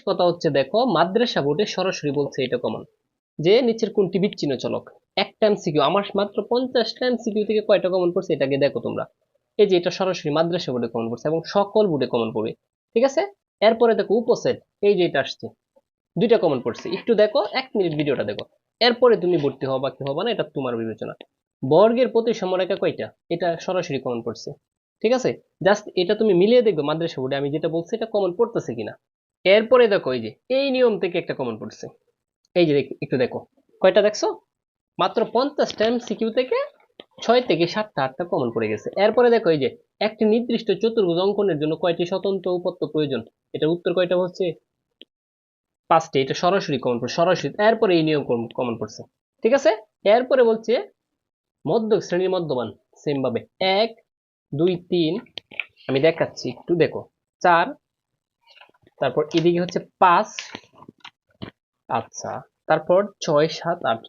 কথা হচ্ছে দেখো মাদ্রাসা বোর্ডে সরাসরি বলছে এটা কমন, যে নিচের কোনটি বিচ্ছিন্ন চলক। একটা এমসিকিউ আমার মাত্র 50টা এমসিকিউ থেকে কয়টা কমন পড়ছে এটাকে দেখো তোমরা। এই যে এটা সরাসরি মাদ্রাসা বোর্ডে কমন পড়ছে এবং সকল বোর্ডে কমন পড়বে। ঠিক আছে, এরপরে দেখো উপসেট, এই যে এটা আসছে, দুইটা কমন পড়ছে, একটু দেখো 1 মিনিট ভিডিওটা দেখো। এরপরে তুমি ভর্তি হবা কি হবা না এটা তোমার বিবেচনা। বর্গের প্রতিসম রেখা কয়টা, এটা সরাসরি কমন পড়ছে। ঠিক আছে, জাস্ট এটা তুমি মিলিয়ে দেখবে মাদ্রাসা বোর্ডে আমি যেটা বলছি এটা কমন পড়তেছে কিনা। এরপরে দেখো এই যে এই নিয়ম থেকে একটা কমন পড়ছে, এই যে একটু দেখো কয়টা দেখছো, মাত্র 50টা এমসিকিউ থেকে 6 থেকে 7টা 8টা কমন পড়ে গেছে। এরপরে দেখো এই যে একটি নির্দিষ্ট চতুর্ভুজ অঙ্কনের জন্য কয়টি স্বতন্ত্র উপাত্ত প্রয়োজন, এটার উত্তর কয়টা হচ্ছে 5টি, এটা সরাসরি কমন পড়ছে সরাসরি। এরপরে এই নিয়ম কমন পড়ছে। ঠিক আছে, এরপরে বলছে মধ্যক শ্রেণীর মধ্যমান, সেম ভাবে 1 2 3, আমি দেখাচ্ছি একটু দেখো, 4, তারপর এদিকে হচ্ছে 5, আচ্ছা, তারপর 6 7 8,